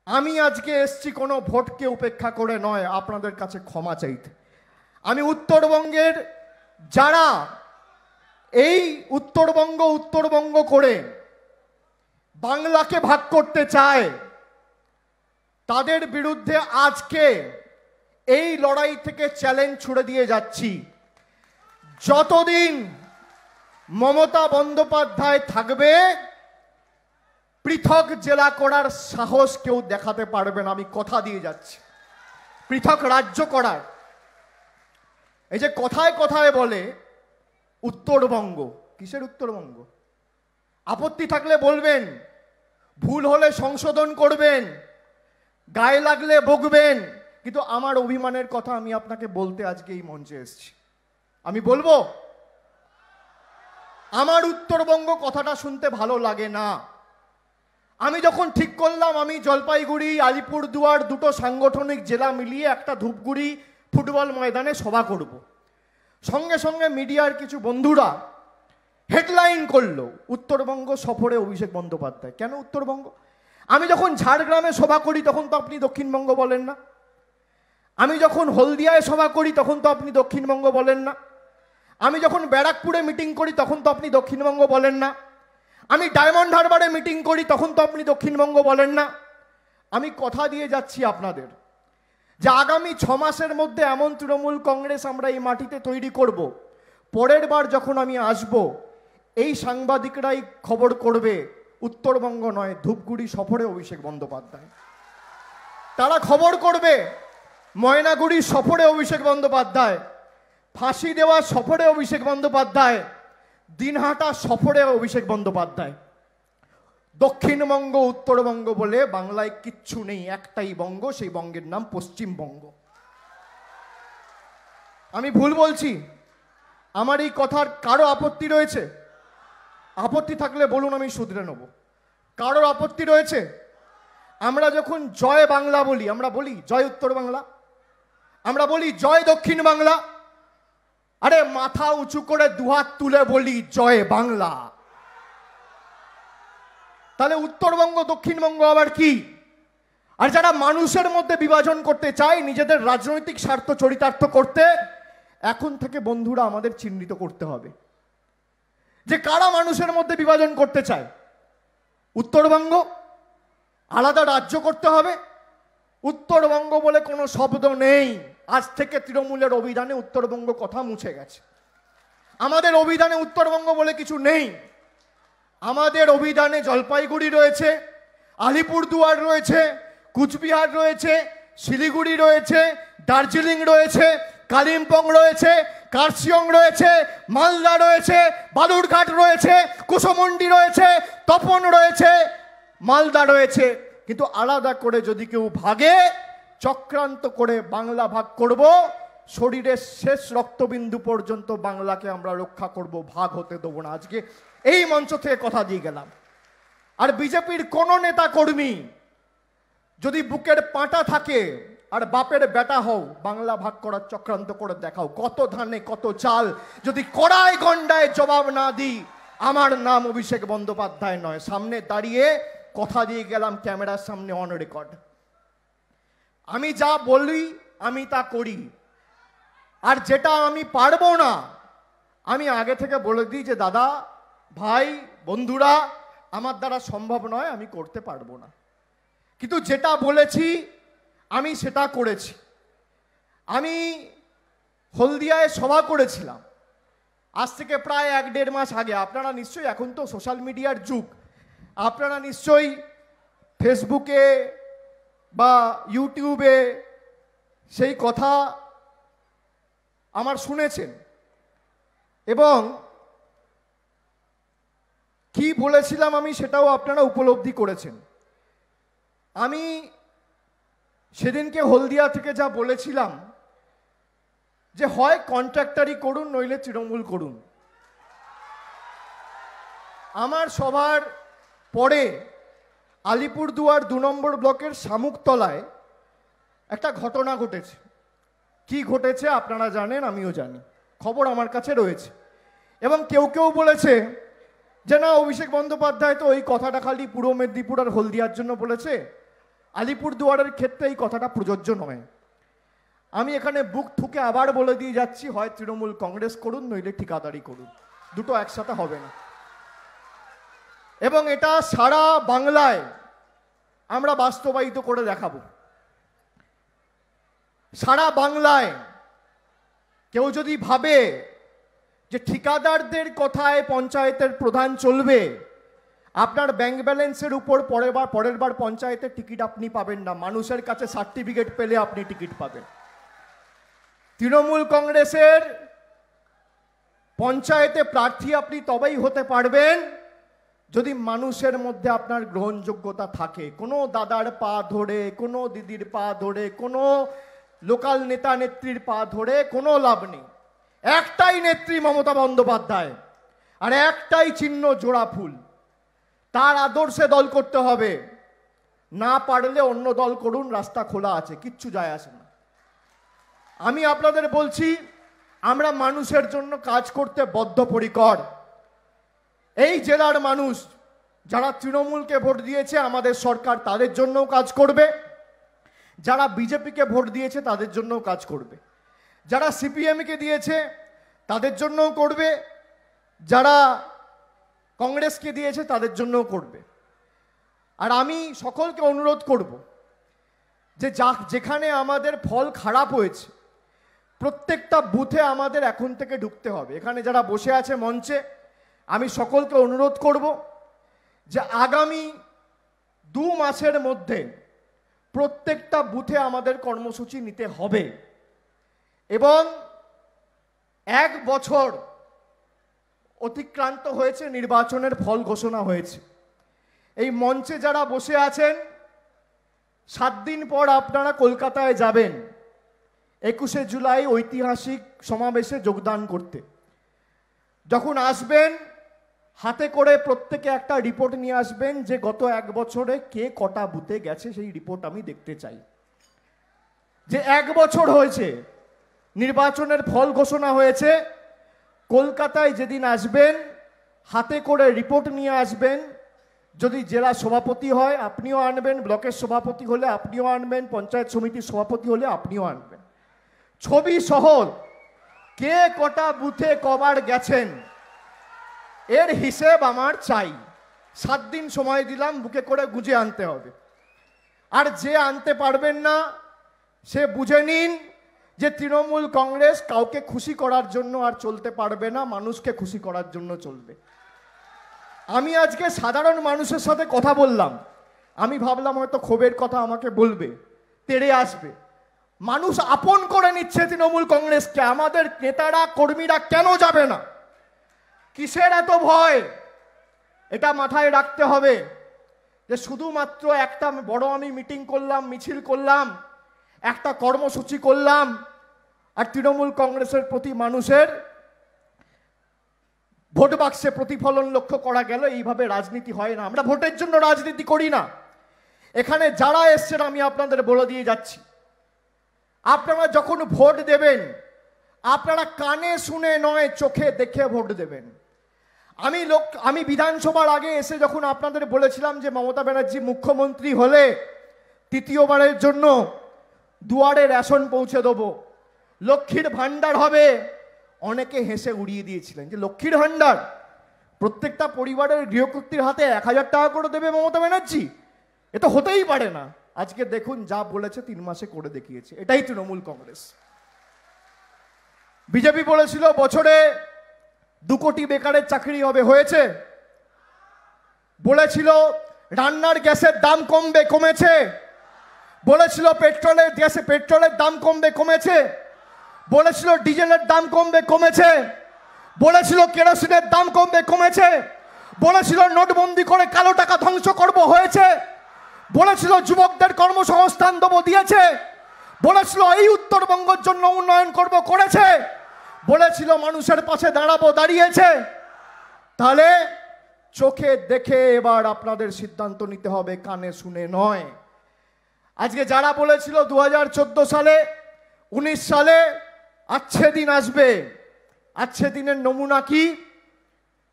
আমি আজকে এসছি কোনো ভোটকে উপেক্ষা করে নয়, আপনাদের কাছে ক্ষমা চাইতে। আমি উত্তরবঙ্গের যারা এই উত্তরবঙ্গ করে বাংলাকে ভাগ করতে চায় তাদের বিরুদ্ধে আজকে এই লড়াই থেকে চ্যালেঞ্জ ছুড়ে দিয়ে যাচ্ছি। যতদিন মমতা বন্দ্যোপাধ্যায় থাকবে পৃথক জেলা করার সাহস কেউ দেখাতে পারবে না, আমি কথা দিয়ে যাচ্ছি। পৃথক রাজ্য করার, এই যে কথায় কথায় বলে উত্তরবঙ্গ, কিসের উত্তরবঙ্গ? আপত্তি থাকলে বলবেন, ভুল হলে সংশোধন করবেন, গায়ে লাগলে বকবেন, কিন্তু আমার অভিমানের কথা আমি আপনাকে বলতে আজকে এই মঞ্চে এসেছি। আমি বলবো আমার উত্তরবঙ্গ কথাটা শুনতে ভালো লাগে না। আমি যখন ঠিক করলাম আমি জলপাইগুড়ি আলিপুরদুয়ার দুটো সাংগঠনিক জেলা মিলিয়ে একটা ধূপগুড়ি ফুটবল ময়দানে সভা করব, সঙ্গে সঙ্গে মিডিয়ার কিছু বন্ধুরা হেডলাইন করলো উত্তরবঙ্গ সফরে অভিষেক বন্দ্যোপাধ্যায়। কেন উত্তরবঙ্গ? আমি যখন ঝাড়গ্রামে সভা করি তখন তো আপনি দক্ষিণবঙ্গ বলেন না, আমি যখন হলদিয়ায় সভা করি তখন তো আপনি দক্ষিণবঙ্গ বলেন না, আমি যখন ব্যারাকপুরে মিটিং করি তখন তো আপনি দক্ষিণবঙ্গ বলেন না, আমি ডায়মন্ড হারবারে মিটিং করি তখন তো আপনি দক্ষিণবঙ্গ বলেন না। আমি কথা দিয়ে যাচ্ছি আপনাদের যে আগামী 6 মাসের মধ্যে এমন তৃণমূল কংগ্রেস আমরা এই মাটিতে তৈরি করব, পরের বার যখন আমি আসব এই সাংবাদিকরাই খবর করবে উত্তরবঙ্গ নয় ধূপগুড়ি সফরে অভিষেক বন্দ্যোপাধ্যায়। তারা খবর করবে ময়নাগুড়ি সফরে অভিষেক বন্দ্যোপাধ্যায়, ফাঁসি দেওয়া সফরে অভিষেক বন্দ্যোপাধ্যায়, দিনহাটা সফরে অভিষেক বন্দ্যোপাধ্যায়। দক্ষিণবঙ্গ উত্তরবঙ্গ বলে বাংলায় কিচ্ছু নেই, একটাই বঙ্গ, সেই বঙ্গের নাম পশ্চিমবঙ্গ। আমি ভুল বলছি? আমার এই কথার কারো আপত্তি রয়েছে? আপত্তি থাকলে বলুন, আমি শুধরে নেব। কারোর আপত্তি রয়েছে? আমরা যখন জয় বাংলা বলি, আমরা বলি জয় উত্তর বাংলা, আমরা বলি জয় দক্ষিণ বাংলা, আরে মাথা উঁচু করে দুহাত তুলে বলি জয় বাংলা। তাহলে উত্তরবঙ্গ দক্ষিণবঙ্গ আবার কি? আর যারা মানুষের মধ্যে বিভাজন করতে চায় নিজেদের রাজনৈতিক স্বার্থ চরিতার্থ করতে, এখন থেকে বন্ধুরা আমাদের চিহ্নিত করতে হবে যে কারা মানুষের মধ্যে বিভাজন করতে চায়। উত্তরবঙ্গ আলাদা রাজ্য করতে হবে, উত্তরবঙ্গ বলে কোনো শব্দ নেই। আজ থেকে তৃণমূলের অভিধানে উত্তরবঙ্গ কথা মুছে গেছে। আমাদের অভিধানে উত্তরবঙ্গ বলে কিছু নেই। আমাদের অভিধানে জলপাইগুড়ি রয়েছে, আলিপুরদুয়ার রয়েছে, কুচবিহার রয়েছে, শিলিগুড়ি রয়েছে, দার্জিলিং রয়েছে, কালিম্পং রয়েছে, কার্শিয়ং রয়েছে, মালদা রয়েছে, বালুরঘাট রয়েছে, কুশমন্ডি রয়েছে, তপন রয়েছে, মালদা রয়েছে। কিন্তু আলাদা করে যদি কেউ ভাগে, চক্রান্ত করে বাংলা ভাগ করব, শরীরের শেষ রক্তবিন্দু পর্যন্ত বাংলাকে আমরা রক্ষা করব, ভাগ হতে দেবো না। আজকে এই মঞ্চ থেকে কথা দিয়ে গেলাম। আর বিজেপির কোন নেতা কর্মী যদি বুকের পাঁটা থাকে আর বাপের বেটা হও, বাংলা ভাগ করার চক্রান্ত করে দেখাও, কত ধানে কত চাল, যদি কড়াই গন্ডায় জবাব না দিই, আমার নাম অভিষেক বন্দ্যোপাধ্যায় নয়। সামনে দাঁড়িয়ে কথা দিয়ে গেলাম, ক্যামেরার সামনে অন রেকর্ড। আমি যা বলি আমি তা করি, আর যেটা আমি পারবো না আমি আগে থেকে বলে দিই যে দাদা, ভাই, বন্ধুরা, আমার দ্বারা সম্ভব নয়, আমি করতে পারবো না। কিন্তু যেটা বলেছি আমি সেটা করেছি। আমি হলদিয়ায় সভা করেছিলাম আজ থেকে প্রায় 1-1.5 মাস আগে। আপনারা নিশ্চয়ই, এখন তো সোশ্যাল মিডিয়ার যুগ, আপনারা নিশ্চয়ই ফেসবুকে বা ইউটিউবে সেই কথা আমার শুনেছেন, এবং কি বলেছিলাম আমি সেটাও আপনারা উপলব্ধি করেছেন। আমি সেদিনকে হলদিয়া থেকে যা বলেছিলাম যে হয় কন্ট্রাক্টারি করুন নইলে তৃণমূল করুন। আমার সভার পরে আলিপুরদুয়ার 2 নম্বর ব্লকের শামুকতলায় একটা ঘটনা ঘটেছে। কি ঘটেছে আপনারা জানেন, আমিও জানি, খবর আমার কাছে রয়েছে। এবং কেউ কেউ বলেছে যে না, অভিষেক বন্দ্যোপাধ্যায় তো ওই কথাটা খালি পূর্ব মেদিনীপুর আর হলদিয়ার জন্য বলেছে, আলিপুরদুয়ারের ক্ষেত্রে এই কথাটা প্রযোজ্য নয়। আমি এখানে বুক ঠুকে আবার বলে দিয়ে যাচ্ছি, হয় তৃণমূল কংগ্রেস করুন, নইলে ঠিকাদারি করুন, দুটো একসাথে হবে না। এবং এটা সারা বাংলায় আমরা বাস্তবায়িত করে দেখাবো। সারা বাংলায় কেউ যদি ভাবে যে ঠিকাদারদের কথায় পঞ্চায়েতের প্রধান চলবে, আপনার ব্যাংক ব্যালেন্সের উপর পরের বার পঞ্চায়েতের টিকিট আপনি পাবেন না, মানুষের কাছে সার্টিফিকেট পেলে আপনি টিকিট পাবেন। তৃণমূল কংগ্রেসের পঞ্চায়েতে প্রার্থী আপনি তবেই হতে পারবেন যদি মানুষের মধ্যে আপনার গ্রহণযোগ্যতা থাকে। কোনো দাদার পা ধরে, কোনো দিদির পা ধরে, কোনো লোকাল নেতা নেত্রীর পা ধরে কোনো লাভ নেই। একটাই নেত্রী মমতা বন্দ্যোপাধ্যায়, আর একটাই চিহ্ন জোড়া ফুল। তার আদর্শে দল করতে হবে, না পারলে অন্য দল করুন, রাস্তা খোলা আছে, কিচ্ছু যায় আসে না। আমি আপনাদের বলছি, আমরা মানুষের জন্য কাজ করতে বদ্ধপরিকর। এই জেলার মানুষ যারা তৃণমূলকে ভোট দিয়েছে আমাদের সরকার, তাদের জন্যও কাজ করবে। যারা বিজেপিকে ভোট দিয়েছে তাদের জন্যও কাজ করবে। যারা সিপিএমকে দিয়েছে তাদের জন্যও করবে, যারা কংগ্রেসকে দিয়েছে তাদের জন্যও করবে। আর আমি সকলকে অনুরোধ করব যে যেখানে আমাদের ফল খারাপ হয়েছে প্রত্যেকটা বুথে আমাদের এখন থেকে ঢুকতে হবে। এখানে যারা বসে আছে মঞ্চে, আমি সকলকে অনুরোধ করব যে আগামী 2 মাসের মধ্যে প্রত্যেকটা বুথে আমাদের কর্মসূচি নিতে হবে। এবং 1 বছর অতিক্রান্ত হয়েছে, নির্বাচনের ফল ঘোষণা হয়েছে। এই মঞ্চে যারা বসে আছেন, 7 দিন পর আপনারা কলকাতায় যাবেন 21শে জুলাই ঐতিহাসিক সমাবেশে যোগদান করতে। যখন আসবেন, হাতে করে প্রত্যেকে একটা রিপোর্ট নিয়ে আসবেন যে গত 1 বছরে কে কটা বুথে গেছে, সেই রিপোর্ট আমি দেখতে চাই। যে 1 বছর হয়েছে, নির্বাচনের ফল ঘোষণা হয়েছে, কলকাতায় যেদিন আসবেন হাতে করে রিপোর্ট নিয়ে আসবেন। যদি জেলা সভাপতি হয় আপনিও আনবেন, ব্লকের সভাপতি হলে আপনিও আনবেন, পঞ্চায়েত সমিতির সভাপতি হলে আপনিও আনবেন। ছবি সহ কে কটা বুথে কবার গেছেন এর হিসেব আমার চাই। 7 দিন সময় দিলাম, বুকে করে গুজে আনতে হবে। আর যে আনতে পারবেন না সে বুঝে নিন যে তৃণমূল কংগ্রেস কাউকে খুশি করার জন্য আর চলতে পারবে না, মানুষকে খুশি করার জন্য চলবে। আমি আজকে সাধারণ মানুষের সাথে কথা বললাম, আমি ভাবলাম হয়তো ক্ষোভের কথা আমাকে বলবে, তেড়ে আসবে। মানুষ আপন করে নিচ্ছে তৃণমূল কংগ্রেসকে। আমাদের নেতারা কর্মীরা কেন যাবে না? কিসের এত ভয়? এটা মাথায় রাখতে হবে যে শুধুমাত্র একটা বড় আমি মিটিং করলাম, মিছিল করলাম, একটা কর্মসূচি করলাম, আর তৃণমূল কংগ্রেসের প্রতি মানুষের ভোট বাক্সে প্রতিফলন লক্ষ্য করা গেল, এইভাবে রাজনীতি হয় না। আমরা ভোটের জন্য রাজনীতি করি না। এখানে যারা এসছেন আমি আপনাদের বলে দিয়ে যাচ্ছি, আপনারা যখন ভোট দেবেন আপনারা কানে শুনে নয়, চোখে দেখে ভোট দেবেন। আমি বিধানসভার আগে এসে যখন আপনাদের বলেছিলাম যে মমতা ব্যানার্জি মুখ্যমন্ত্রী হলে 3য়বারের জন্য দুয়ারে রেশন পৌঁছে দেবো, লক্ষ্মীর ভান্ডার হবে, অনেকে হেসে উড়িয়ে দিয়েছিলেন যে লক্ষ্মীর ভান্ডার, প্রত্যেকটা পরিবারের গৃহকর্ত্রীর হাতে 1000 টাকা করে দেবে মমতা ব্যানার্জি, এ তো হতেই পারে না। আজকে দেখুন যা বলেছে 3 মাসে করে দেখিয়েছে। এটাই তৃণমূল কংগ্রেস। বিজেপি বলেছিল বছরে 2 কোটি বেকারের চাকরি হবে, হয়েছে? বলেছিল রান্নার গ্যাসের দাম কমবে, কমেছে? বলেছিল পেট্রোলের দাম কমবে, কমেছে? বলেছিল ডিজেলের দাম কমবে, কমেছে? বলেছিল কেরোসিনের দাম কমবে, কমেছে? বলেছিল নোটবন্দি করে কালো টাকা ধ্বংস করব, হয়েছে? বলেছিল যুবকদের কর্মসংস্থান দেবো, দিয়েছে? বলেছিল এই উত্তরবঙ্গের জন্য উন্নয়ন করব, করেছে? বলেছিল মানুষের পাশে দাঁড়াবো, দাঁড়িয়েছে? তাহলে চোখে দেখে এবার আপনাদের সিদ্ধান্ত নিতে হবে, কানে শুনে নয়। আজকে যারা বলেছিল 2014 সালে 19 সালে আচ্ছে দিন আসবে, আচ্ছে দিনের নমুনা কি?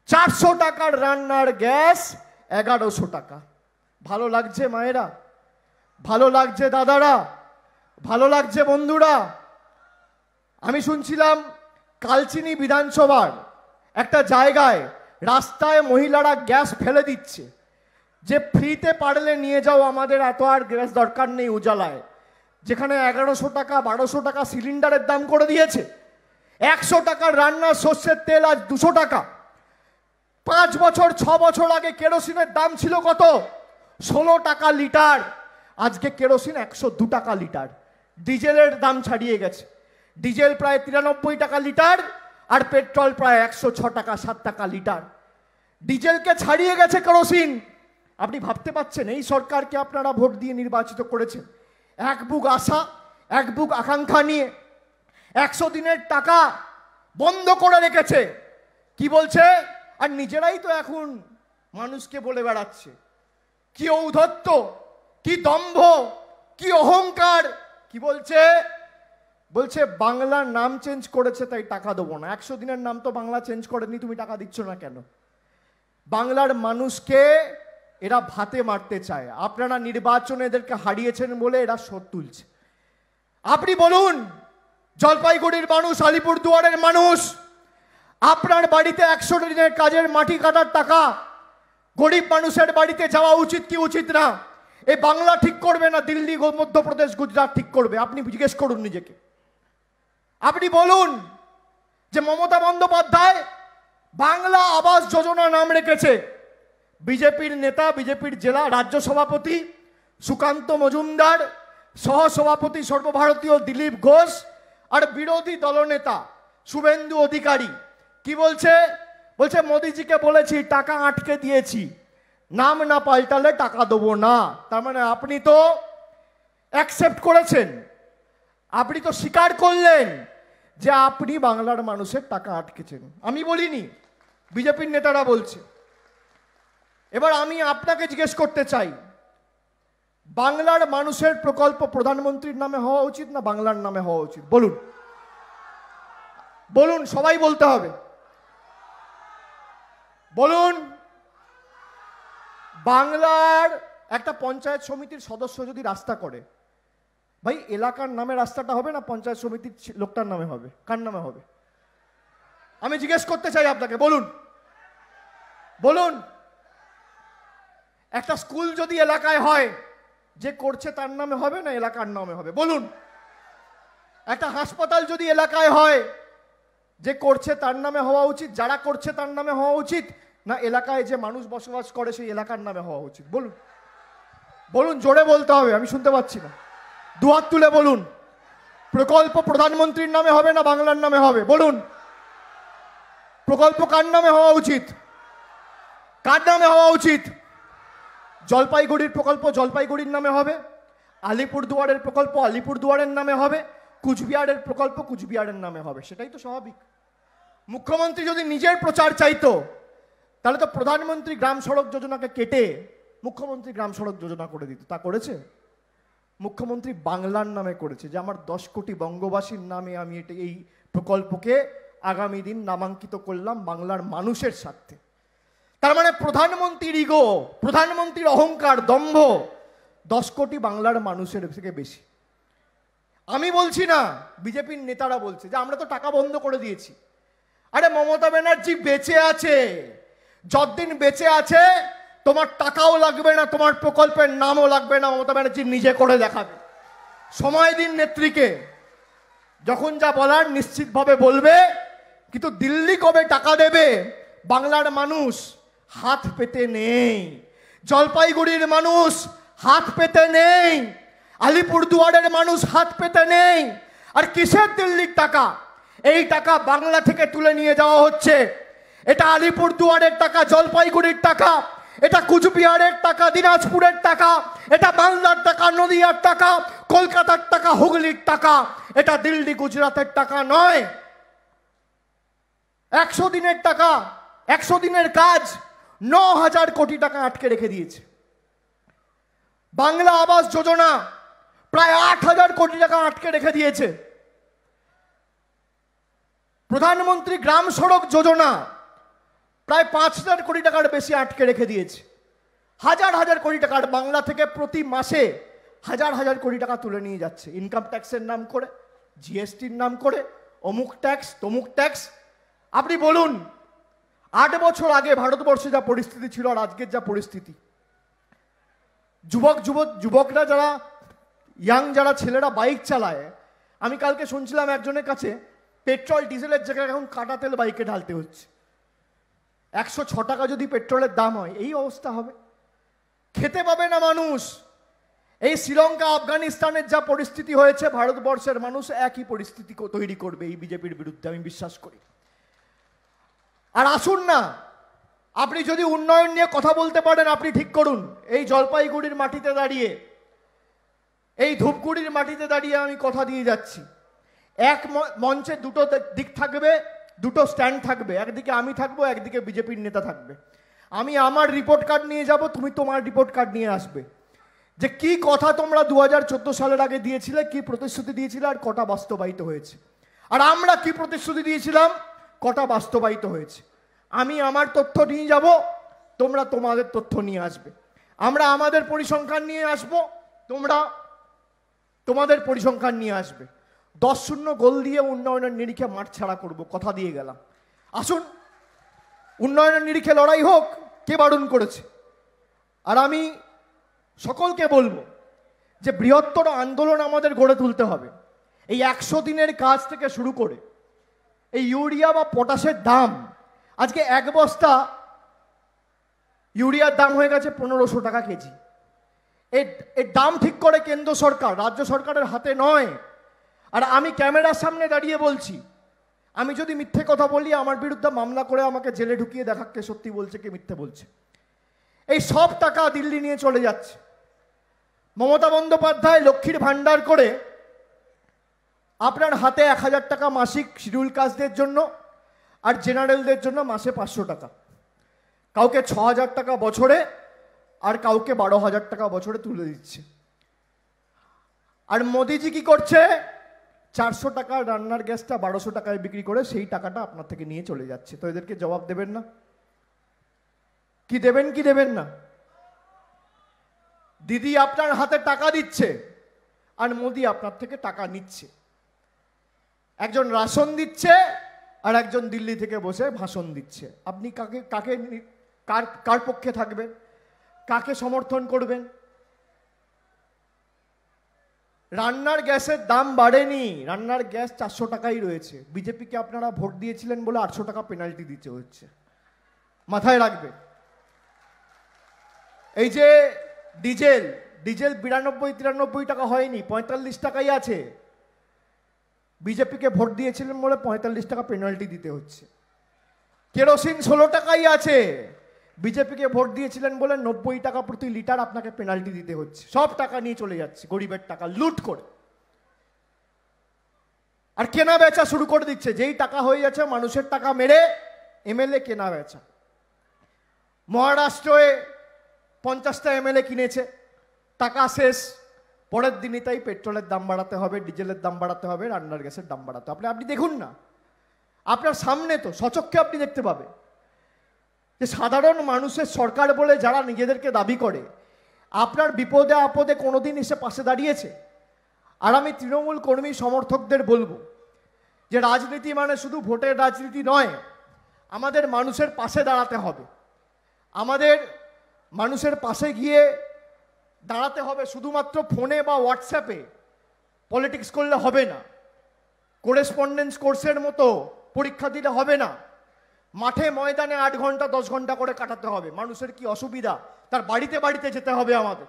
400 টাকার রান্নার গ্যাস 1100 টাকা। ভালো লাগছে মায়েরা? ভালো লাগছে দাদারা, ভালো লাগছে বন্ধুরা। আমি শুনছিলাম কালচিনি বিধানসভার একটা জায়গায় রাস্তায় মহিলারা গ্যাস ফেলে দিচ্ছে, যে ফ্রিতে পারলে নিয়ে যাও, আমাদের এত আর গ্যাস দরকার নেই উজালায়, যেখানে 1100 টাকা 1200 টাকা সিলিন্ডারের দাম করে দিয়েছে। 100 টাকার রান্নার সর্ষের তেল আজ 200 টাকা। 5 বছর 6 বছর আগে কেরোসিনের দাম ছিল কত? 16 টাকা লিটার। আজকে কেরোসিন 102 টাকা লিটার। ডিজেলের দাম ছাড়িয়ে গেছে। ডিজেল প্রায় 93 টাকা লিটার, আর পেট্রোল প্রায় 106 টাকা 7 টাকা লিটার। ডিজেলকে ছাড়িয়ে গেছে কেরোসিন। আপনি ভাবতে পারছেন এই সরকারকে আপনারা ভোট দিয়ে নির্বাচিত করেছেন এক বুক আশা, এক বুক আকাঙ্ক্ষা নিয়ে। 100 দিনের টাকা বন্ধ করে রেখেছে। কি বলছে? আর নিজেরাই তো এখন মানুষকে বলে বেড়াচ্ছে। কি ঔদ্ধত্য, কি দম্ভ, কি অহংকার। কি বলছে? বলছে বাংলার নাম চেঞ্জ করেছে তাই টাকা দেবো না। 100 দিনের নাম তো বাংলা চেঞ্জ করেনি, তুমি টাকা দিচ্ছ না কেন? বাংলার মানুষকে এরা ভাতে মারতে চায়। আপনারা নির্বাচনে এদেরকে হারিয়েছেন বলে এরা শোধ তুলছে। আপনি বলুন, জলপাইগুড়ির মানুষ, আলিপুরদুয়ারের মানুষ, আপনার বাড়িতে 100 দিনের কাজের মাটি কাটার টাকা গরিব মানুষের বাড়িতে যাওয়া উচিত কি উচিত না? এই বাংলা ঠিক করবে না দিল্লি, মধ্যপ্রদেশ, গুজরাট ঠিক করবে? আপনি জিজ্ঞেস করুন নিজেকে। আপনি বলুন যে মমতা বন্দ্যোপাধ্যায় বাংলা আবাস যোজনা নাম রেখেছে। বিজেপির নেতা, বিজেপির জেলা রাজ্য সভাপতি সুকান্ত মজুমদার, সহসভাপতি সর্বভারতীয় দিলীপ ঘোষ, আর বিরোধী দলনেতা শুভেন্দু অধিকারী কি বলছে? বলছে মোদিজিকে বলেছি টাকা আটকে দিয়েছি, নাম না পাল্টালে টাকা দেবো না। তার মানে আপনি তো অ্যাকসেপ্ট করেছেন, আপনি তো স্বীকার করলেন যে আপনি বাংলার মানুষের টাকা আটকেছেন। আমি বলিনি, বিজেপির নেতারা বলছে। এবার আমি আপনাকে জিজ্ঞেস করতে চাই, বাংলার মানুষের প্রকল্প প্রধানমন্ত্রীর নামে হওয়া উচিত না বাংলার নামে হওয়া উচিত? বলুন, বলুন, সবাই বলতে হবে। বলুন, বাংলার একটা পঞ্চায়েত সমিতির সদস্য যদি রাস্তা করে, ভাই এলাকার নামে রাস্তাটা হবে না পঞ্চায়েত সমিতির লোকটার নামে হবে? কার নামে হবে? আমি জিজ্ঞেস করতে চাই আপনাকে, বলুন, বলুন। একটা স্কুল যদি এলাকায় হয়, যে করছে তার নামে হবে না এলাকার নামে হবে? বলুন। একটা হাসপাতাল যদি এলাকায় হয়, যে করছে তার নামে হওয়া উচিত, যারা করছে তার নামে হওয়া উচিত, না এলাকায় যে মানুষ বসবাস করে সেই এলাকার নামে হওয়া উচিত? বলুন, বলুন, জোরে বলতে হবে, আমি শুনতে পাচ্ছি না। দুহাত তুলে বলুন, প্রকল্প প্রধানমন্ত্রীর নামে হবে না বাংলার নামে হবে? বলুন, প্রকল্প কার নামে হওয়া উচিত? কার নামে হওয়া উচিত? জলপাইগুড়ির প্রকল্প জলপাইগুড়ির নামে হবে, আলিপুরদুয়ারের প্রকল্প আলিপুরদুয়ারের নামে হবে, কুচবিহারের প্রকল্প কুচবিহারের নামে হবে। সেটাই তো স্বাভাবিক। মুখ্যমন্ত্রী যদি নিজের প্রচার চাইতো, তাহলে তো প্রধানমন্ত্রী গ্রাম সড়ক যোজনাকে কেটে মুখ্যমন্ত্রী গ্রাম সড়ক যোজনা করে দিত। তা করেছে? মুখ্যমন্ত্রী বাংলার নামে করেছে, যে আমার 10 কোটি বঙ্গবাসীর নামে আমি এই প্রকল্পকে আগামী দিন নামাঙ্কিত করলাম বাংলার মানুষের স্বার্থে। তার মানে প্রধানমন্ত্রীর ইগো, প্রধানমন্ত্রীর অহংকার, দম্ভ 10 কোটি বাংলার মানুষের থেকে বেশি। আমি বলছি না, বিজেপির নেতারা বলছে যে আমরা তো টাকা বন্ধ করে দিয়েছি। আরে মমতা ব্যানার্জি বেঁচে আছে, যতদিন বেঁচে আছে তোমার টাকাও লাগবে না, তোমার প্রকল্পের নামও লাগবে না, মমতা ব্যানার্জি নিজে করে দেখাবে। সময় দিন নেত্রীকে, যখন যা বলার নিশ্চিতভাবে বলবে। কিন্তু দিল্লি কবে টাকা দেবে বাংলার মানুষ হাত পেতে নেই, জলপাইগুড়ির মানুষ হাত পেতে নেই, আলিপুরদুয়ারের মানুষ হাত পেতে নেই। আর কিসের দিল্লির টাকা? এই টাকা বাংলা থেকে তুলে নিয়ে যাওয়া হচ্ছে। এটা আলিপুরদুয়ারের টাকা, জলপাইগুড়ির টাকা, এটা কুচবিহারের টাকা, দিনাজপুরের টাকা, এটা বাংলার টাকা, নদিয়ার টাকা, কলকাতার টাকা, হুগলির টাকা। এটা দিল্লি গুজরাটের টাকা নয়। 100 দিনের টাকা, 100 দিনের কাজ 9,000 কোটি টাকা আটকে রেখে দিয়েছে। বাংলা আবাস যোজনা প্রায় 8,000 কোটি টাকা আটকে রেখে দিয়েছে। প্রধানমন্ত্রী গ্রাম সড়ক যোজনা প্রায় 5,000 কোটি টাকার বেশি আটকে রেখে দিয়েছে। হাজার হাজার কোটি টাকার বাংলা থেকে প্রতি মাসে হাজার হাজার কোটি টাকা তুলে নিয়ে যাচ্ছে ইনকাম ট্যাক্সের নাম করে, জিএসটির নাম করে, অমুক ট্যাক্স তমুক ট্যাক্স। আপনি বলুন 8 বছর আগে ভারতবর্ষে যা পরিস্থিতি ছিল আর আজকের যা পরিস্থিতি, যুবকরা যারা যারা ছেলেরা বাইক চালায়, আমি কালকে শুনছিলাম একজনের কাছে পেট্রোল ডিজেলের জায়গায় এখন কাটা তেল বাইকে ঢালতে হচ্ছে। 106 টাকা যদি পেট্রোলের দাম হয়, এই অবস্থা হবে, খেতে পাবে না মানুষ। এই শ্রীলঙ্কা আফগানিস্তানের যা পরিস্থিতি হয়েছে, ভারতবর্ষের মানুষ একই পরিস্থিতি তৈরি করবে এই বিজেপির বিরুদ্ধে, আমি বিশ্বাস করি। আর আসুন না, আপনি যদি উন্নয়ন নিয়ে কথা বলতে পারেন, আপনি ঠিক করুন। এই জলপাইগুড়ির মাটিতে দাঁড়িয়ে, এই ধূপগুড়ির মাটিতে দাঁড়িয়ে আমি কথা দিয়ে যাচ্ছি, এক মঞ্চে দুটো দিক থাকবে, দুটো স্ট্যান্ড থাকবে, একদিকে আমি থাকবো, একদিকে বিজেপির নেতা থাকবে। আমি আমার রিপোর্ট কার্ড নিয়ে যাব, তুমি তোমার রিপোর্ট কার্ড নিয়ে আসবে, যে কি কথা তোমরা 2014 সালের আগে দিয়েছিলে, কি প্রতিশ্রুতি দিয়েছিলে, আর কটা বাস্তবায়িত হয়েছে, আর আমরা কি প্রতিশ্রুতি দিয়েছিলাম, কটা বাস্তবায়িত হয়েছে। আমি আমার তথ্য নিয়ে যাব, তোমরা তোমাদের তথ্য নিয়ে আসবে। আমরা আমাদের পরিসংখ্যান নিয়ে আসব, তোমরা তোমাদের পরিসংখ্যান নিয়ে আসবে। 10-0 গোল দিয়ে উন্নয়নের নিরিখে মাঠ ছাড়া করব, কথা দিয়ে গেলাম। আসুন, উন্নয়নের নিরিখে লড়াই হোক, কে বারণ করেছে? আর আমি সকলকে বলবো যে বৃহত্তর আন্দোলন আমাদের গড়ে তুলতে হবে। এই 100 দিনের কাজ থেকে শুরু করে এই ইউরিয়া বা পটাশের দাম, আজকে 1 বস্তা ইউরিয়ার দাম হয়ে গেছে 1500 টাকা কেজি। এর দাম ঠিক করে কেন্দ্র সরকার, রাজ্য সরকারের হাতে নয়। আর আমি ক্যামেরার সামনে দাঁড়িয়ে বলছি, আমি যদি মিথ্যে কথা বলি, আমার বিরুদ্ধে মামলা করে আমাকে জেলে ঢুকিয়ে দেখা কে সত্যি বলছে কে মিথ্যে বলছে। এই সব টাকা দিল্লি নিয়ে চলে যাচ্ছে। মমতা বন্দ্যোপাধ্যায় লক্ষ্মীর ভান্ডার করে আপনার হাতে 1000 টাকা মাসিক শিডিউল কাস্টদের জন্য আর জেনারেলদের জন্য মাসে 500 টাকা, কাউকে 6000 টাকা বছরে আর কাউকে 12,000 টাকা বছরে তুলে দিচ্ছে। আর মোদিজি কি করছে? 400 টাকার রান্নার গ্যাসটা 1200 টাকায় বিক্রি করে সেই টাকাটা আপনার থেকে নিয়ে চলে যাচ্ছে। তো এদেরকে জবাব দেবেন না? কি দেবেন কি দেবেন না? দিদি আপনার হাতে টাকা দিচ্ছে আর মোদি আপনার থেকে টাকা নিচ্ছে। একজন রাশন দিচ্ছে আর একজন দিল্লি থেকে বসে ভাষণ দিচ্ছে। আপনি কার পক্ষে থাকবেন? কাকে সমর্থন করবেন? রান্নার গ্যাসের দাম বাড়েনি, রান্নার গ্যাস 400 টাকাই রয়েছে। বিজেপিকে আপনারা ভোট দিয়েছিলেন বলে 800 টাকা পেনাল্টি দিতে হচ্ছে, মাথায় রাখবেন। এই যে ডিজেল 92-93 টাকা হয়নি, 45 টাকাই আছে। বিজেপিকে ভোট দিয়েছিলেন বলে 45 টাকা পেনাল্টি দিতে হচ্ছে। কেরোসিন 16 টাকাই আছে, বিজেপিকে ভোট দিয়েছিলেন বলে 90 টাকা প্রতি লিটার আপনাকে পেনাল্টি দিতে হচ্ছে। সব টাকা নিয়ে চলে যাচ্ছে, গরিবের টাকা লুট করে। আর কেনা বেচা শুরু করে দিচ্ছে, যেই টাকা হয়ে যাচ্ছে মানুষের টাকা মেরে এমএলএ কেনা বেচা। মহারাষ্ট্রে 50টা এমএলএ কিনেছে, টাকা শেষ, পরের দিনই তাই পেট্রোলের দাম বাড়াতে হবে, ডিজেলের দাম বাড়াতে হবে, রান্নার গ্যাসের দাম বাড়াতে হবে। আপনি দেখুন না, আপনার সামনে তো সচক্ষে আপনি দেখতে পাবেন যে সাধারণ মানুষের সরকার বলে যারা নিজেদেরকে দাবি করে, আপনার বিপদে আপদে কোনোদিন এসে পাশে দাঁড়িয়েছে? আর আমি তৃণমূল কর্মী সমর্থকদের বলবো যে রাজনীতি মানে শুধু ভোটের রাজনীতি নয়, আমাদের মানুষের পাশে দাঁড়াতে হবে। আমাদের মানুষের পাশে গিয়ে দাঁড়াতে হবে। শুধুমাত্র ফোনে বা হোয়াটসঅ্যাপে পলিটিক্স করলে হবে না, করেসপন্ডেন্স কোর্সের মতো পরীক্ষা দিলে হবে না। মাঠে ময়দানে 8 ঘন্টা 10 ঘন্টা করে কাটাতে হবে। মানুষের কি অসুবিধা তার বাড়িতে বাড়িতে যেতে হবে আমাদের।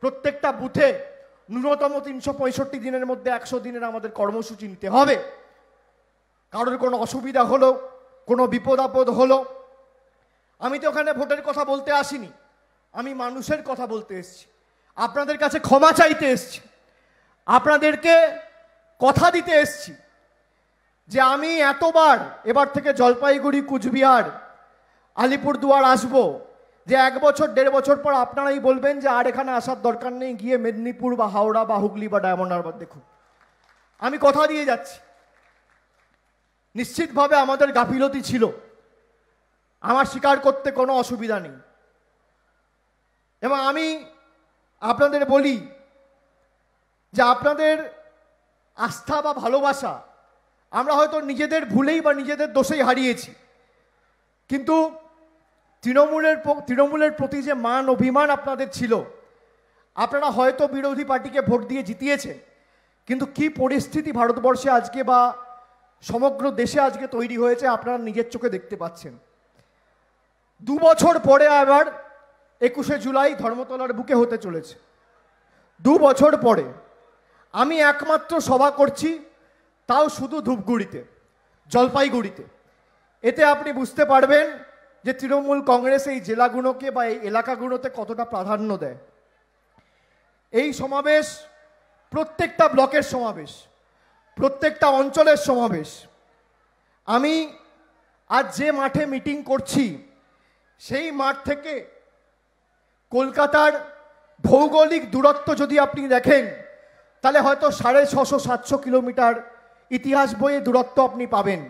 প্রত্যেকটা বুথে ন্যূনতম 365 দিনের মধ্যে 100 দিনের আমাদের কর্মসূচি নিতে হবে। কারোর কোনো অসুবিধা হলো, কোনো বিপদ আপদ হলো, আমি তো ওখানে ভোটের কথা বলতে আসিনি, আমি মানুষের কথা বলতে এসেছি, আপনাদের কাছে ক্ষমা চাইতে এসেছি, আপনাদেরকে কথা দিতে এসেছি যে আমি এতবার এবার থেকে জলপাইগুড়ি, কুচবিহার, আলিপুরদুয়ার আসবো, যে 1 বছর 1.5 বছর পর আপনারাই বলবেন যে আর এখানে আসার দরকার নেই, গিয়ে মেদিনীপুর বা হাওড়া বা হুগলি বা ডায়মন্ড হারবার দেখুন। আমি কথা দিয়ে যাচ্ছি। নিশ্চিতভাবে আমাদের গাফিলতি ছিল, আমার স্বীকার করতে কোনো অসুবিধা নেই। এবং আমি আপনাদের বলি, যে আপনাদের আস্থা বা ভালোবাসা আমরা হয়তো নিজেদের ভুলেই বা নিজেদের দোষেই হারিয়েছি, কিন্তু তৃণমূলের প্রতি যে মান অভিমান আপনাদের ছিল, আপনারা হয়তো বিরোধী পার্টিকে ভোট দিয়ে জিতিয়েছেন, কিন্তু কি পরিস্থিতি ভারতবর্ষে আজকে বা সমগ্র দেশে আজকে তৈরি হয়েছে আপনারা নিজের চোখে দেখতে পাচ্ছেন। 2 বছর পরে আবার 21শে জুলাই ধর্মতলার বুকে হতে চলেছে। 2 বছর পরে আমি একমাত্র সভা করছি, তাও শুধু ধূপগুড়িতে, জলপাইগুড়িতে। এতে আপনি বুঝতে পারবেন যে তৃণমূল কংগ্রেস এই জেলাগুলোকে বা এই এলাকাগুলোতে কতটা প্রাধান্য দেয়। এই সমাবেশ প্রত্যেকটা ব্লকের সমাবেশ, প্রত্যেকটা অঞ্চলের সমাবেশ। আমি আজ যে মাঠে মিটিং করছি সেই মাঠ থেকে কলকাতার ভৌগোলিক দূরত্ব যদি আপনি দেখেন তাহলে হয়তো 650-700 কিলোমিটার ইতিহাস বইয়ে দূরত্ব আপনি পাবেন।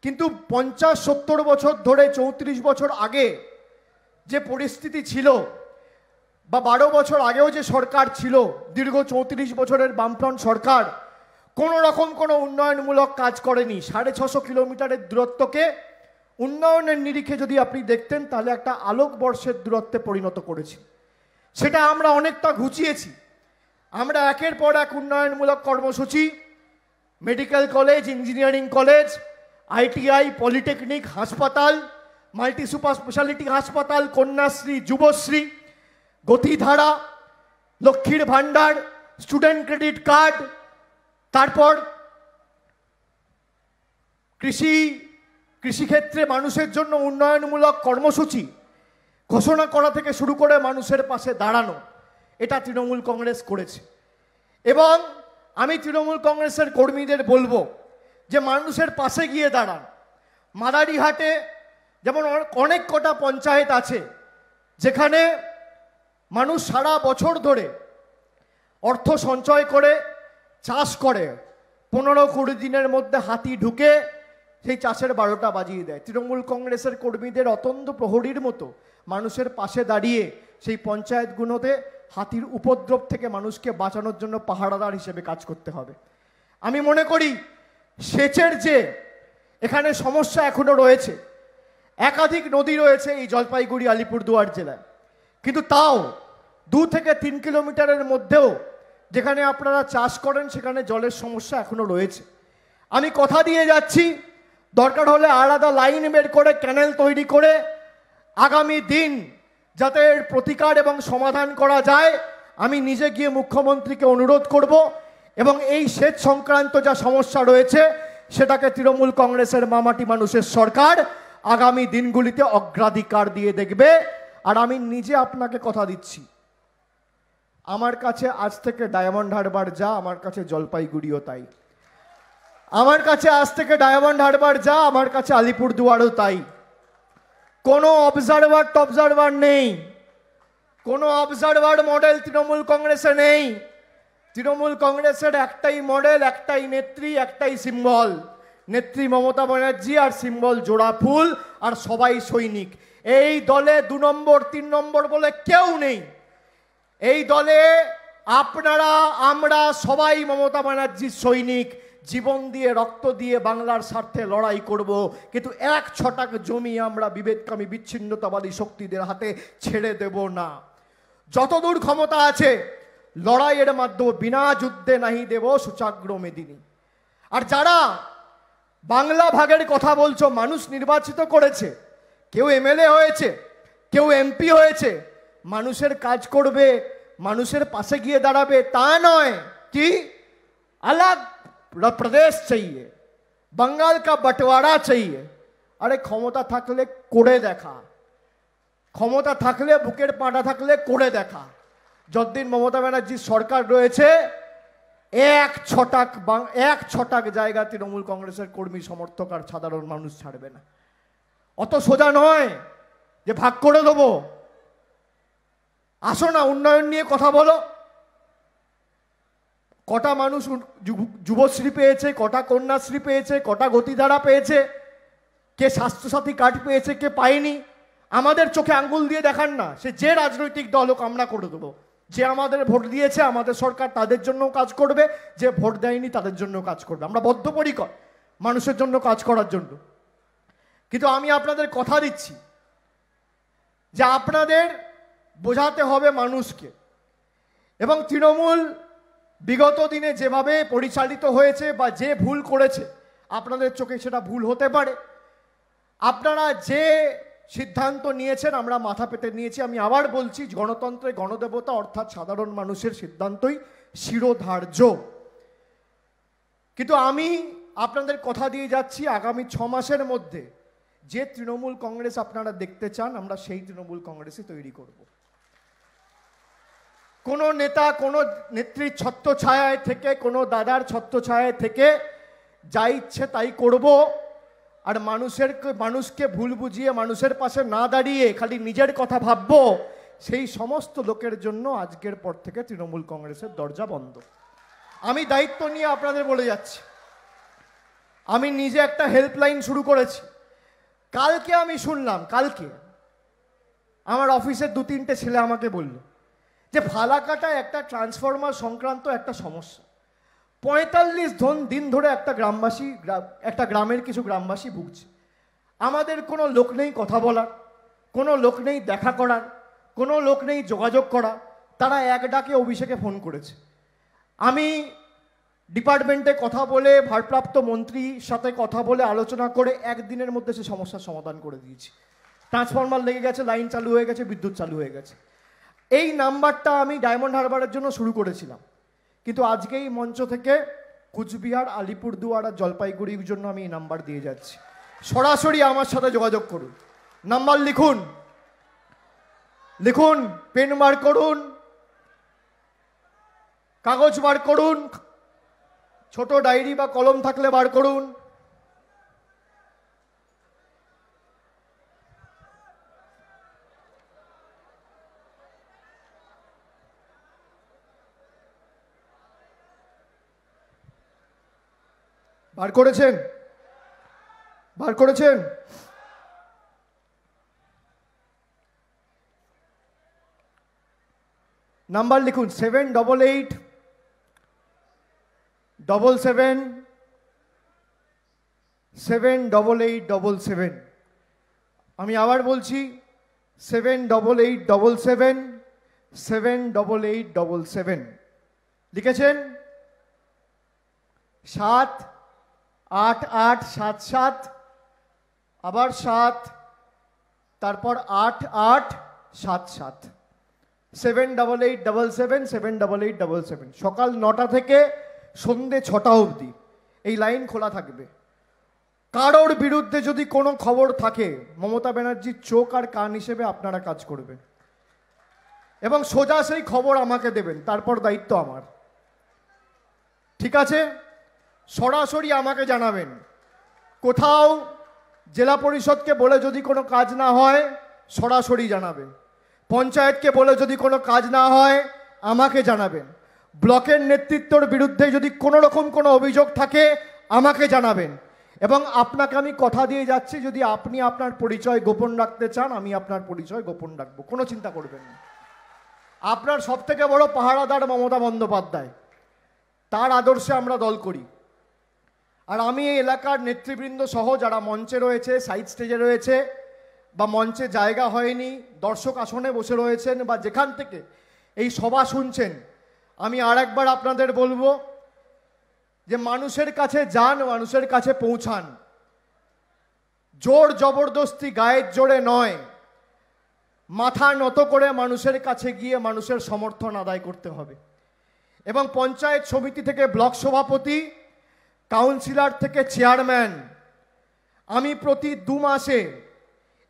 কিন্তু 50-70 বছর ধরে 34 বছর আগে যে পরিস্থিতি ছিল বা 12 বছর আগেও যে সরকার ছিল, দীর্ঘ 34 বছরের বামফ্রন্ট সরকার কোনো রকম কোনো উন্নয়নমূলক কাজ করেনি। 650 কিলোমিটারের দূরত্বকে উন্নয়নের নিরিখে যদি আপনি দেখতেন তাহলে একটা আলোকবর্ষের দূরত্বে পরিণত করেছি। সেটা আমরা অনেকটা ঘুচিয়েছি। আমরা একের পর এক উন্নয়নমূলক কর্মসূচি, medical college, engineering college, ITI, polytechnic, হাসপাতাল, মাল্টি সুপার স্পেশালিটি হাসপাতাল, কন্যাশ্রী, যুবশ্রী, গতিধারা, লক্ষ্মীর ভাণ্ডার, স্টুডেন্ট ক্রেডিট কার্ড, তারপর কৃষিক্ষেত্রে মানুষের জন্য উন্নয়নমূলক কর্মসূচি ঘোষণা করা থেকে শুরু করে মানুষের পাশে দাঁড়ানো, এটা তৃণমূল কংগ্রেস করেছে। এবং আমি তৃণমূল কংগ্রেসের কর্মীদের বলবো যে মানুষের পাশে গিয়ে দাঁড়ান। মাদারিহাটে যেমন অনেক কটা পঞ্চায়েত আছে যেখানে মানুষ সারা বছর ধরে অর্থ সঞ্চয় করে চাষ করে, 15-20 দিনের মধ্যে হাতি ঢুকে সেই চাষের 12টা বাজিয়ে দেয়। তৃণমূল কংগ্রেসের কর্মীদের অতন্দ্র প্রহরীর মতো মানুষের পাশে দাঁড়িয়ে সেই পঞ্চায়েতগুলোতে হাতির উপদ্রব থেকে মানুষকে বাঁচানোর জন্য পাহারাদার হিসেবে কাজ করতে হবে। আমি মনে করি সেচের যে এখানে সমস্যা এখনো রয়েছে, একাধিক নদী রয়েছে এই জলপাইগুড়ি আলিপুরদুয়ার জেলায়, কিন্তু তাও 2 থেকে 3 কিলোমিটারের মধ্যেও যেখানে আপনারা চাষ করেন সেখানে জলের সমস্যা এখনো রয়েছে। আমি কথা দিয়ে যাচ্ছি, দরকার হলে আলাদা লাইন বের করে ক্যানেল তৈরি করে আগামী দিন যাতে এর প্রতিকার এবং সমাধান করা যায়, আমি নিজে গিয়ে মুখ্যমন্ত্রীকে অনুরোধ করব এবং এই সেচ সংক্রান্ত যা সমস্যা রয়েছে সেটাকে তৃণমূল কংগ্রেসের মামাটি মানুষের সরকার আগামী দিনগুলিতে অগ্রাধিকার দিয়ে দেখবে। আর আমি নিজে আপনাকে কথা দিচ্ছি, আমার কাছে আজ থেকে ডায়মন্ড হারবার যা, আমার কাছে জলপাইগুড়িও তাই। আমার কাছে আজ থেকে ডায়মন্ড হারবার যা, আমার কাছে আলিপুরদুয়ারও তাই। কোনো অবজারভার নেই, কোনো অবজারভার মডেল তৃণমূল কংগ্রেসে নেই। তৃণমূল কংগ্রেসের একটাই মডেল, একটাই নেত্রী, একটাই সিম্বল, নেত্রী মমতা ব্যানার্জি, আর সিম্বল জোড়া ফুল, আর সবাই সৈনিক। এই দলে 2 নম্বর 3 নম্বর বলে কেউ নেই। এই দলে আপনারা আমরা সবাই মমতা ব্যানার্জির সৈনিক। জীবন দিয়ে রক্ত দিয়ে বাংলার স্বার্থে লড়াই করব, কিন্তু 1 ছটাক জমি আমরা বিভেদকামী বিচ্ছিন্নতাবাদী শক্তিদের হাতে ছেড়ে দেব না। যতদূর ক্ষমতা আছে লড়াইয়ের মাধ্যমে বিনা যুদ্ধে নাহি দেব সুচাগ্র মেদিনী। আর যারা বাংলা ভাগের কথা বলছো, মানুষ নির্বাচিত করেছে, কেউ MLA হয়েছে, কেউ MP হয়েছে, মানুষের কাজ করবে, মানুষের পাশে গিয়ে দাঁড়াবে তা নয়। কি अलग प्रदेश चाहिए, बंगाल का बंटवारा चाहिए। अरे क्षमता থাকলে করে দেখা, ক্ষমতা থাকলে বুকের পাটা থাকলে করে দেখা। যতদিন মমতা ব্যানার্জির সরকার রয়েছে 1 ছটাক জায়গা তৃণমূল কংগ্রেসের কর্মী সমর্থক আর সাধারণ মানুষ ছাড়বে না। অত সোজা নয় যে ভাগ করে দেবো। আসো না, উন্নয়ন নিয়ে কথা বলো। কটা মানুষ যুবশ্রী পেয়েছে, কটা কন্যাশ্রী পেয়েছে, কটা গতিধারা পেয়েছে, কে স্বাস্থ্যসাথী কার্ড পেয়েছে, কে পায়নি, আমাদের চোখে আঙ্গুল দিয়ে দেখান না। সে যে রাজনৈতিক দল হোক আমরা করে দেবো। যে আমাদের ভোট দিয়েছে, আমাদের সরকার তাদের জন্য কাজ করবে, যে ভোট দেয়নি তাদের জন্য কাজ করবে। আমরা বদ্ধপরিকর মানুষের জন্য কাজ করার জন্য। কিন্তু আমি আপনাদের কথা দিচ্ছি যে আপনাদের বোঝাতে হবে মানুষকে। এবং তৃণমূল বিগত দিনে যেভাবে পরিচালিত হয়েছে বা যে ভুল করেছে, আপনাদের চোখে সেটা ভুল হতে পারে। আপনারা যে সিদ্ধান্ত নিয়েছেন আমরা মাথা পেতে নিয়েছি। আমি আবার বলছি, গণতন্ত্রে গণদেবতা অর্থাৎ সাধারণ মানুষের সিদ্ধান্তই শিরোধার্য। কিন্তু আমি আপনাদের কথা দিয়ে যাচ্ছি, আগামী 6 মাসের মধ্যে যে তৃণমূল কংগ্রেস আপনারা দেখতে চান, আমরা সেই তৃণমূল কংগ্রেসই তৈরি করব। কোনো নেতা কোনো নেত্রীর ছত্রছায়ায় থেকে, কোনো দাদার ছত্রছায়ায় থেকে যা ইচ্ছে তাই করব। আর মানুষকে ভুল বুঝিয়ে মানুষের পাশে না দাঁড়িয়ে খালি নিজের কথা ভাববো, সেই সমস্ত লোকের জন্য আজকের পর থেকে তৃণমূল কংগ্রেসের দরজা বন্ধ। আমি দায়িত্ব নিয়ে আপনাদের বলে যাচ্ছি। আমি নিজে একটা হেল্পলাইন শুরু করেছি। কালকে আমি শুনলাম, কালকে আমার অফিসের 2-3টে ছেলে আমাকে বলল যে ফালাকাটায় একটা ট্রান্সফরমার সংক্রান্ত একটা সমস্যা। 45 দিন ধরে একটা গ্রামের কিছু গ্রামবাসী ভুগছে। আমাদের কোনো লোক নেই কথা বলার, কোনো লোক নেই দেখা করার, কোনো লোক নেই যোগাযোগ করা। তারা এক ডাকে অভিষেকে ফোন করেছে। আমি ডিপার্টমেন্টে কথা বলে, ভারপ্রাপ্ত মন্ত্রীর সাথে কথা বলে, আলোচনা করে একদিনের মধ্যে সে সমস্যার সমাধান করে দিয়েছি। ট্রান্সফরমার লেগে গেছে, লাইন চালু হয়ে গেছে, বিদ্যুৎ চালু হয়ে গেছে। এই নাম্বারটা আমি ডায়মন্ড হারবারের জন্য শুরু করেছিলাম, কিন্তু আজকে এই মঞ্চ থেকে কুচবিহার, আলিপুরদুয়ার আর জলপাইগুড়ির জন্য আমি এই নাম্বার দিয়ে যাচ্ছি। সরাসরি আমার সাথে যোগাযোগ করুন। নাম্বার লিখুন, লিখুন, পেন বার করুন, কাগজ বার করুন, ছোট ডায়েরি বা কলম থাকলে বার করুন। বার করেছেন? বার করেছেন? নাম্বার লিখুন 78877 আমি আবার বলছি 78877 লিখেছেন? 78877 আবার 7 তারপর 8877 78877 সকাল 9টা থেকে সন্ধে 6টা অবধি এই লাইন খোলা থাকবে। কারোর বিরুদ্ধে যদি কোনো খবর থাকে, মমতা ব্যানার্জির চোখ আর কান হিসেবে আপনারা কাজ করবেন এবং সোজা সেই খবর আমাকে দেবেন, তারপর দায়িত্ব আমার। ঠিক আছে? সরাসরি আমাকে জানাবেন। কোথাও জেলা পরিষদকে বলে যদি কোনো কাজ না হয় সরাসরি জানাবেন, পঞ্চায়েতকে বলে যদি কোনো কাজ না হয় আমাকে জানাবেন, ব্লকের নেতৃত্বর বিরুদ্ধে যদি কোনো রকম কোনো অভিযোগ থাকে আমাকে জানাবেন। এবং আপনাকে আমি কথা দিয়ে যাচ্ছি, যদি আপনি আপনার পরিচয় গোপন রাখতে চান আমি আপনার পরিচয় গোপন রাখবো, কোনো চিন্তা করবেন না। আপনার সবথেকে বড় পাহারাদার মমতা বন্দ্যোপাধ্যায়, তার আদর্শে আমরা দল করি। আর আমি এই এলাকার নেতৃবৃন্দ সহ যারা মঞ্চে রয়েছে, সাইড স্টেজে রয়েছে, বা মঞ্চে জায়গা হয়নি দর্শক আসনে বসে রয়েছেন, বা যেখান থেকে এই সভা শুনছেন, আমি আর একবার আপনাদের বলবো যে মানুষের কাছে যান, মানুষের কাছে পৌঁছান। জোর জবরদস্তি গায়ের জোরে নয়, মাথা নত করে মানুষের কাছে গিয়ে মানুষের সমর্থন আদায় করতে হবে। এবং পঞ্চায়েত সমিতি থেকে ব্লক সভাপতি, কাউন্সিলর থেকে চেয়ারম্যান, আমি প্রতি 2 মাসে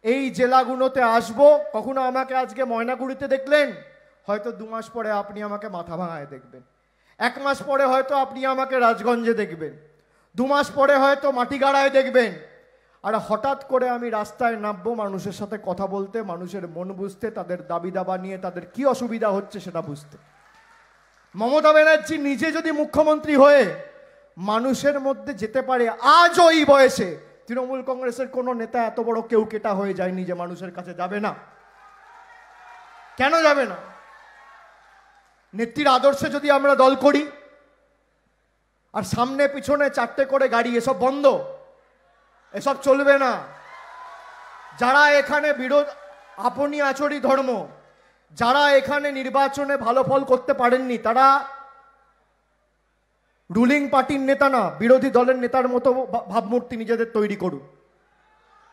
এই জেলাগুলোতে আসব। কখনো আমাকে আজকে ময়নাগুড়িতে দেখলেন, হয়তো 2 মাস পরে আপনি আমাকে মাথাভাঙায় দেখবেন, 1 মাস পরে হয়তো আপনি আমাকে রাজগঞ্জে দেখবেন, 2 মাস পরে হয়তো মাটিগাড়ায় দেখবেন। আর হঠাৎ করে আমি রাস্তায় নামবো মানুষের সাথে কথা বলতে, মানুষের মন বুঝতে, তাদের দাবি দাবা নিয়ে তাদের কি অসুবিধা হচ্ছে সেটা বুঝতে। মমতা ব্যানার্জি নিজে যদি মুখ্যমন্ত্রী হয়ে মানুষের মধ্যে যেতে পারে, আজও এই বয়সে তৃণমূল কংগ্রেসের কোনো নেতা এত বড় কেউ কেটা হয়ে যায়নি যে মানুষের কাছে যাবে না। কেন যাবে না? নেত্রীর আদর্শে যদি আমরা দল করি, আর সামনে পিছনে 4টে করে গাড়ি, এসব বন্ধ, এসব চলবে না। যারা এখানে বিরোধ আপনি আচরি ধর্ম, যারা এখানে নির্বাচনে ভালো ফল করতে পারেননি, তারা রুলিং পার্টির নেতা না, বিরোধী দলের নেতার মতো ভাবমূর্তি নিজেদের তৈরি করুন।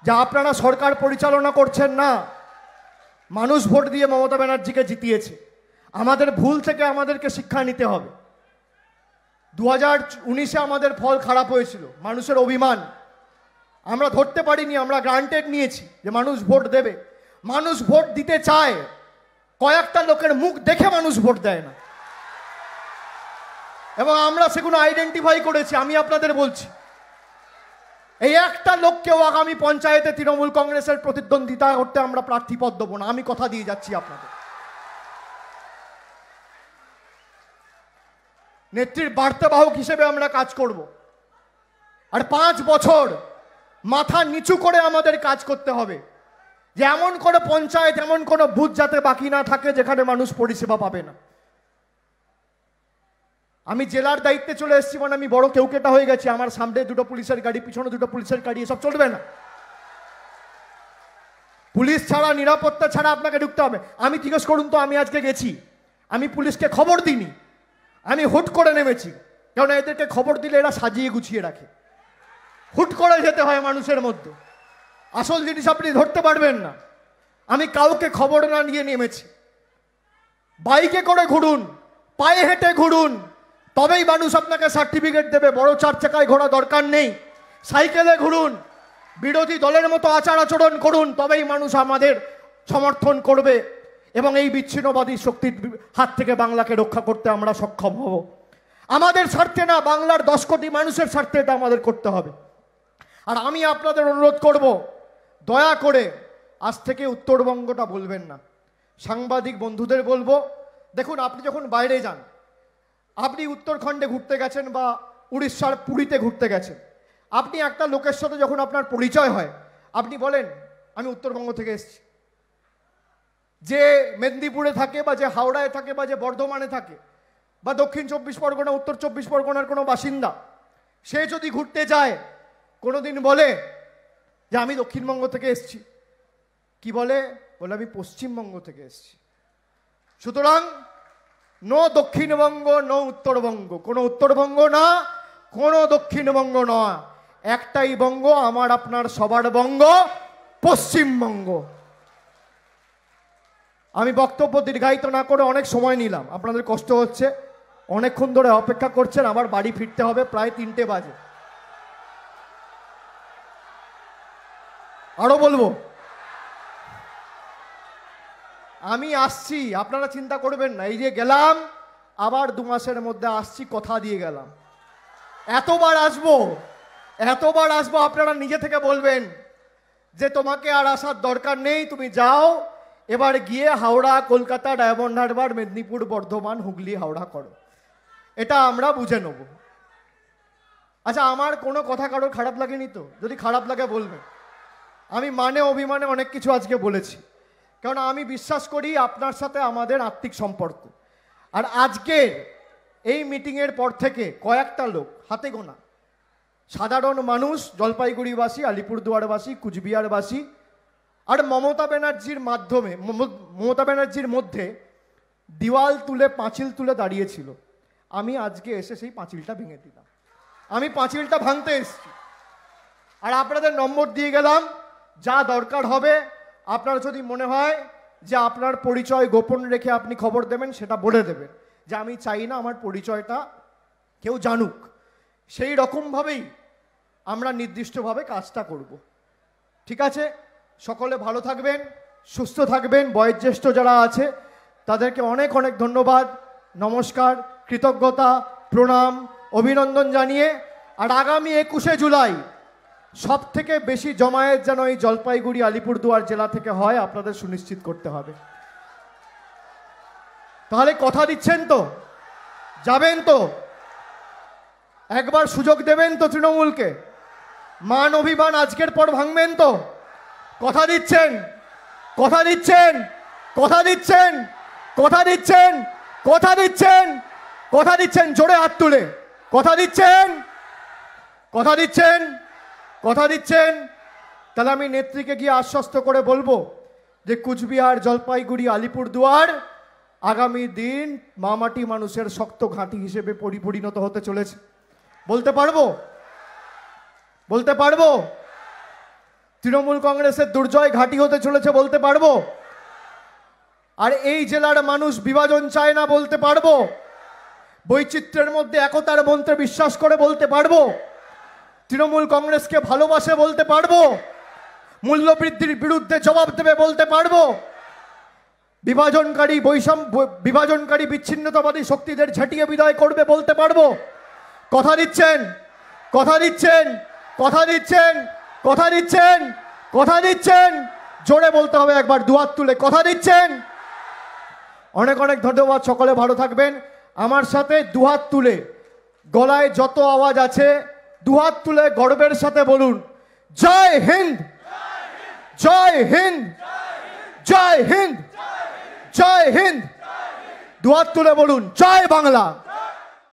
যা আপনারা সরকার পরিচালনা করছেন না, মানুষ ভোট দিয়ে মমতা ব্যানার্জিকে জিতিয়েছে। আমাদের ভুল থেকে আমাদেরকে শিক্ষা নিতে হবে। 2019-এ আমাদের ফল খারাপ হয়েছিল, মানুষের অভিমান আমরা ধরতে পারিনি, আমরা গ্রান্টেড নিয়েছি যে মানুষ ভোট দেবে। মানুষ ভোট দিতে চায়, কয়েকটা লোকের মুখ দেখে মানুষ ভোট দেয় না, এবং আমরা সেগুলো আইডেন্টিফাই করেছি। আমি আপনাদের বলছি, এই একটা লোককেও আগামী পঞ্চায়েতে তৃণমূল কংগ্রেসের প্রতিদ্বন্দ্বিতা করতে আমরা প্রার্থী পদ দেবো না, আমি কথা দিয়ে যাচ্ছি আপনাদের। নেত্রীর বার্তাবাহক হিসেবে আমরা কাজ করব, আর 5 বছর মাথা নিচু করে আমাদের কাজ করতে হবে, যে এমন কোনো পঞ্চায়েত, এমন কোনো বুথ যাতে বাকি না থাকে যেখানে মানুষ পরিষেবা পাবে না। আমি জেলার দায়িত্বে চলে এসেছি মানে আমি বড় কেউকেটা হয়ে গেছি। আমার সামনে 2টো পুলিশের গাড়ি, পিছনে 2টো পুলিশের গাড়ি, এসব চলবে না। পুলিশ ছাড়া, নিরাপত্তা ছাড়া আপনাকে ঢুকতে হবে। আমি জিজ্ঞেস করুন তো, আমি আজকে গেছি, আমি পুলিশকে খবর দিইনি, আমি হুট করে নেমেছি, কারণ এদেরকে খবর দিলে এরা সাজিয়ে গুছিয়ে রাখে। হুট করে যেতে হয় মানুষের মধ্যে, আসল জিনিস আপনি ধরতে পারবেন না। আমি কাউকে খবর না নিয়ে নেমেছি। বাইকে করে ঘুরুন, পায়ে হেঁটে ঘুরুন, তবেই মানুষ আপনাকে সার্টিফিকেট দেবে। বড় 4 চাকায় ঘোরা দরকার নেই, সাইকেলে ঘুরুন, বিরোধী দলের মতো আচার আচরণ করুন, তবেই মানুষ আমাদের সমর্থন করবে, এবং এই বিচ্ছিন্নবাদী শক্তির হাত থেকে বাংলাকে রক্ষা করতে আমরা সক্ষম হব। আমাদের স্বার্থে না, বাংলার 10 কোটি মানুষের স্বার্থে এটা আমাদের করতে হবে। আর আমি আপনাদের অনুরোধ করব, দয়া করে আজ থেকে উত্তরবঙ্গটা বলবেন না। সাংবাদিক বন্ধুদের বলবো, দেখুন আপনি যখন বাইরে যান, আপনি উত্তরাখণ্ডে ঘুরতে গেছেন বা উড়িষ্যার পুরীতে ঘুরতে গেছেন, আপনি একটা লোকের সাথে যখন আপনার পরিচয় হয়, আপনি বলেন আমি উত্তরবঙ্গ থেকে এসেছি। যে মেদিনীপুরে থাকে, বা যে হাওড়ায় থাকে, বা যে বর্ধমানে থাকে, বা দক্ষিণ 24 পরগনা, উত্তর 24 পরগনার কোনো বাসিন্দা, সে যদি ঘুরতে যায়, কোনোদিন বলে যে আমি দক্ষিণবঙ্গ থেকে এসেছি? কি বলে? বলে আমি পশ্চিমবঙ্গ থেকে এসেছি। সুতরাং নো দক্ষিণবঙ্গ, নো উত্তরবঙ্গ, কোনো উত্তরবঙ্গ না, কোনো দক্ষিণবঙ্গ নয়, একটাই বঙ্গ, আমার আপনার সবার বঙ্গ, পশ্চিমবঙ্গ। আমি বক্তব্য দীর্ঘায়িত না করে অনেক সময় নিলাম, আপনাদের কষ্ট হচ্ছে, অনেকক্ষণ ধরে অপেক্ষা করছেন, আবার বাড়ি ফিরতে হবে, প্রায় 3টে বাজে। আরো বলবো, আমি আসছি, আপনারা চিন্তা করবেন না। এই যে গেলাম, আবার 2 মাসের মধ্যে আসছি, কথা দিয়ে গেলাম। এতবার আসবো, এতবার আসবো, আপনারা নিজে থেকে বলবেন যে তোমাকে আর আসার দরকার নেই, তুমি যাও, এবার গিয়ে হাওড়া, কলকাতা, ডায়মন্ড হারবার, মেদিনীপুর, বর্ধমান, হুগলি, হাওড়া করো। এটা আমরা বুঝে নেব। আচ্ছা, আমার কোনো কথা কারোর খারাপ লাগেনি তো? যদি খারাপ লাগে বলবেন। আমি মানে অভিমানে অনেক কিছু আজকে বলেছি, কারণ আমি বিশ্বাস করি আপনার সাথে আমাদের আত্মিক সম্পর্ক। আর আজকের এই মিটিংয়ের পর থেকে কয়েকটা লোক, হাতে গোনা সাধারণ মানুষ, জলপাইগুড়িবাসী, আলিপুরদুয়ারবাসী, কুচবিহারবাসী, আর মমতা ব্যানার্জির মাধ্যমে, মমতা ব্যানার্জির মধ্যে দেওয়াল তুলে, পাঁচিল তুলে দাঁড়িয়েছিল। আমি আজকে এসে সেই পাঁচিলটা ভেঙে দিলাম। আমি পাঁচিলটা ভাঙতে এসেছি, আর আপনাদের নম্বর দিয়ে গেলাম। যা দরকার হবে, আপনার যদি মনে হয় যে আপনার পরিচয় গোপন রেখে আপনি খবর দেবেন, সেটা বলে দেবেন, যে আমি চাই না আমার পরিচয়টা কেউ জানুক। সেই রকমভাবেই আমরা নির্দিষ্টভাবে কাজটা করব। ঠিক আছে? সকলে ভালো থাকবেন, সুস্থ থাকবেন। বয়োজ্যেষ্ঠ যারা আছে তাদেরকে অনেক অনেক ধন্যবাদ, নমস্কার, কৃতজ্ঞতা, প্রণাম, অভিনন্দন জানিয়ে, আর আগামী 21শে জুলাই সব থেকে বেশি জমায়েত যেন এই জলপাইগুড়ি, আলিপুরদুয়ার জেলা থেকে হয়, আপনাদের সুনিশ্চিত করতে হবে। তাহলে কথা দিচ্ছেন তো? যাবেন তো? একবার সুযোগ দেবেন তো তৃণমূলকে? মান অভিমান আজকের পর ভাঙবেন তো? কথা দিচ্ছেন? কথা দিচ্ছেন? কথা দিচ্ছেন? কথা দিচ্ছেন? কথা দিচ্ছেন? কথা দিচ্ছেন? জোরে হাত তুলে কথা দিচ্ছেন? কথা দিচ্ছেন? কথা দিচ্ছেন? তাহলে আমি নেত্রীকে গিয়ে আশ্বস্ত করে বলবো যে কুচবিহার, জলপাইগুড়ি, আলিপুরদুয়ার আগামী দিন মামাটি মানুষের শক্ত ঘাঁটি হিসেবে পরিণত হতে চলেছে। বলতে পারবো? বলতে পারবো? তৃণমূল কংগ্রেসের দুর্জয় ঘাঁটি হতে চলেছে বলতে পারবো? আর এই জেলার মানুষ বিভাজন চায় না বলতে পারবো? বৈচিত্র্যের মধ্যে একতার মন্ত্রে বিশ্বাস করে বলতে পারবো? তৃণমূল কংগ্রেসকে ভালোবাসে বলতে পারবো? মূল্যবৃদ্ধির বিরুদ্ধে জবাব দেবে বলতে পারবো? বিভাজনকারী বিচ্ছিন্নতাবাদী শক্তিদের ঝাঁটিয়ে বিদায় করবে বলতে পারবো? কথা দিচ্ছেন? কথা দিচ্ছেন? কথা দিচ্ছেন? কথা দিচ্ছেন? কথা দিচ্ছেন? জোরে বলতে হবে একবার, দুহাত তুলে কথা দিচ্ছেন? অনেক অনেক ধন্যবাদ। সকলে ভালো থাকবেন। আমার সাথে দুহাত তুলে, গলায় যত আওয়াজ আছে দুহাত তুলে গর্বের সাথে বলুন, জয় হিন্দ, জয় হিন্দ, জয় হিন্দ, জয় হিন্দ। দুহাত তুলে বলুন, জয় বাংলা।